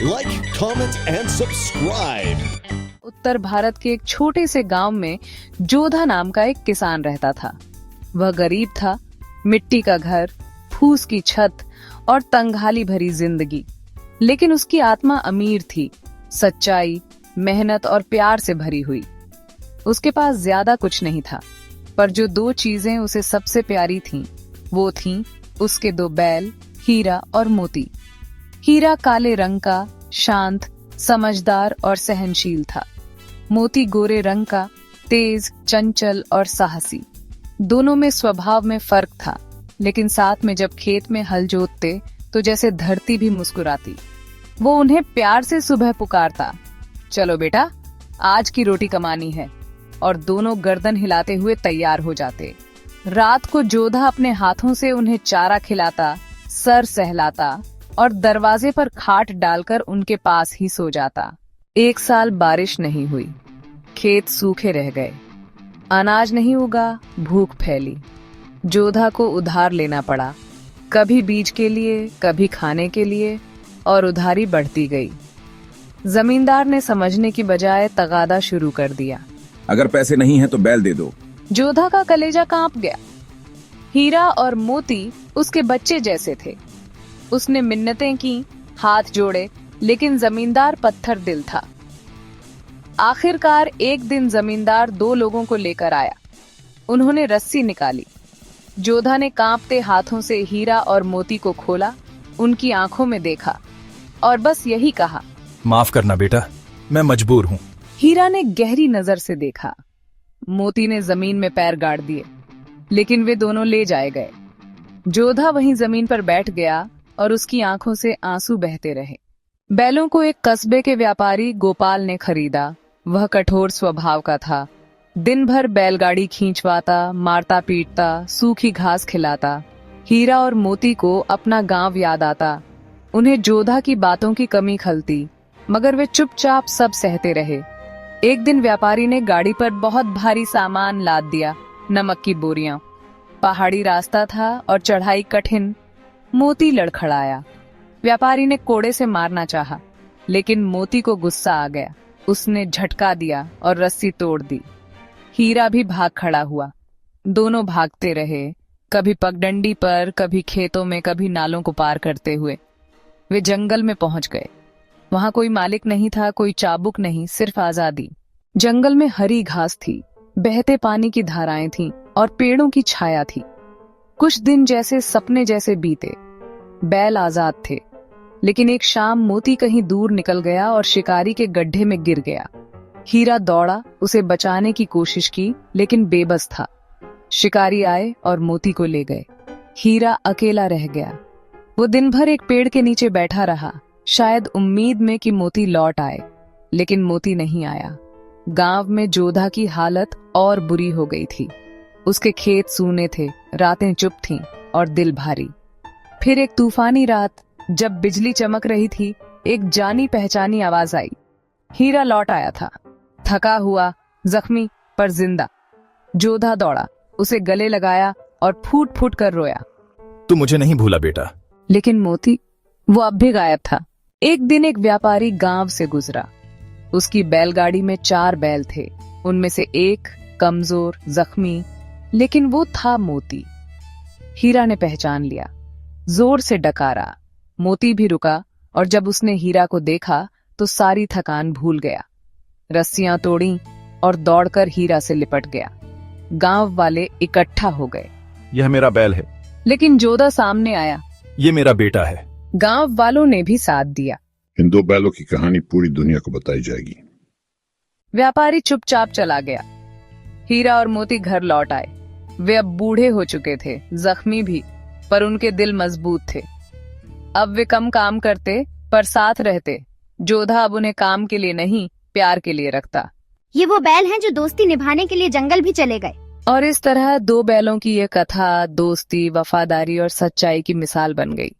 Like, comment and subscribe. उत्तर भारत के एक छोटे से गांव में जोधा नाम का एक किसान रहता था। वह गरीब था, मिट्टी का घर, फूस की छत और तंगहाली भरी जिंदगी। लेकिन उसकी आत्मा अमीर थी, सच्चाई, मेहनत और प्यार से भरी हुई। उसके पास ज्यादा कुछ नहीं था, पर जो दो चीजें उसे सबसे प्यारी थीं, वो थीं उसके दो बैल, हीरा और मोती। हीरा काले रंग का, शांत, समझदार और सहनशील था। मोती गोरे रंग का, तेज, चंचल और साहसी। दोनों में स्वभाव में फर्क था, लेकिन साथ में जब खेत में हल जोतते तो जैसे धरती भी मुस्कुराती। वो उन्हें प्यार से सुबह पुकारता, चलो बेटा, आज की रोटी कमानी है, और दोनों गर्दन हिलाते हुए तैयार हो जाते। रात को जोधा अपने हाथों से उन्हें चारा खिलाता, सर सहलाता और दरवाजे पर खाट डालकर उनके पास ही सो जाता। एक साल बारिश नहीं हुई, खेत सूखे रह गए, अनाज नहीं उगा, भूख फैली। जोधा को उधार लेना पड़ा, कभी बीज के लिए, कभी खाने के लिए, और उधारी बढ़ती गई। जमींदार ने समझने की बजाय तगादा शुरू कर दिया। अगर पैसे नहीं हैं तो बैल दे दो। जोधा का कलेजा कांप गया। हीरा और मोती उसके बच्चे जैसे थे। उसने मिन्नतें की, हाथ जोड़े, लेकिन जमींदार पत्थर दिल था। आखिरकार एक दिन जमींदार दो लोगों को लेकर आया। उन्होंने रस्सी निकाली। जोधा ने कांपते हाथों से हीरा और मोती को खोला, उनकी आंखों में देखा और बस यही कहा, माफ करना बेटा, मैं मजबूर हूँ। हीरा ने गहरी नजर से देखा। मोती ने जमीन में पैर गाड़ दिए, लेकिन वे दोनों ले जाए गए। जोधा वहीं जमीन पर बैठ गया और उसकी आंखों से आंसू बहते रहे। बैलों को एक कस्बे के व्यापारी गोपाल ने खरीदा। वह कठोर स्वभाव का था। दिन भर बैलगाड़ी खींचवाता, मारता पीटता, सूखी घास खिलाता। हीरा और मोती को अपना गांव याद आता। उन्हें जोधा की बातों की कमी खलती, मगर वे चुपचाप सब सहते रहे। एक दिन व्यापारी ने गाड़ी पर बहुत भारी सामान लाद दिया, नमक की बोरियां। पहाड़ी रास्ता था और चढ़ाई कठिन। मोती लड़खड़ाया। व्यापारी ने कोड़े से मारना चाहा, लेकिन मोती को गुस्सा आ गया। उसने झटका दिया और रस्सी तोड़ दी। हीरा भी भाग खड़ा हुआ। दोनों भागते रहे, कभी पगडंडी पर, कभी खेतों में, कभी नालों को पार करते हुए। वे जंगल में पहुंच गए। वहां कोई मालिक नहीं था, कोई चाबुक नहीं, सिर्फ आजादी। जंगल में हरी घास थी, बहते पानी की धाराएं थीं और पेड़ों की छाया थी। कुछ दिन जैसे सपने जैसे बीते। बैल आजाद थे, लेकिन एक शाम मोती कहीं दूर निकल गया और शिकारी के गड्ढे में गिर गया। हीरा दौड़ा, उसे बचाने की कोशिश की, लेकिन बेबस था। शिकारी आए और मोती को ले गए। हीरा अकेला रह गया। वो दिन भर एक पेड़ के नीचे बैठा रहा, शायद उम्मीद में कि मोती लौट आए, लेकिन मोती नहीं आया। गांव में जोधा की हालत और बुरी हो गई थी। उसके खेत सूने थे, रातें चुप थीं और दिल भारी। फिर एक तूफानी रात, जब बिजली चमक रही थी, एक जानी पहचानी आवाज आई। हीरा लौट आया था, थका हुआ, जख्मी पर जिंदा। जोधा दौड़ा, उसे गले लगाया और फूट फूट कर रोया। तू मुझे नहीं भूला बेटा। लेकिन मोती, वो अब भी गायब था। एक दिन एक व्यापारी गांव से गुजरा। उसकी बैलगाड़ी में 4 बैल थे। उनमें से एक कमजोर, जख्मी, लेकिन वो था मोती। हीरा ने पहचान लिया, जोर से डकारा। मोती भी रुका, और जब उसने हीरा को देखा तो सारी थकान भूल गया। रस्सियां तोड़ी और दौड़कर हीरा से लिपट गया। गांव वाले इकट्ठा हो गए। यह मेरा बैल है। लेकिन जोधा सामने आया। ये मेरा बेटा है। गांव वालों ने भी साथ दिया। इन 2 बैलों की कहानी पूरी दुनिया को बताई जाएगी। व्यापारी चुपचाप चला गया। हीरा और मोती घर लौट आए। वे अब बूढ़े हो चुके थे, जख्मी भी, पर उनके दिल मजबूत थे। अब वे कम काम करते, पर साथ रहते। जोधा अब उन्हें काम के लिए नहीं, प्यार के लिए रखता। ये वो बैल हैं जो दोस्ती निभाने के लिए जंगल भी चले गए। और इस तरह 2 बैलों की ये कथा दोस्ती, वफादारी और सच्चाई की मिसाल बन गई।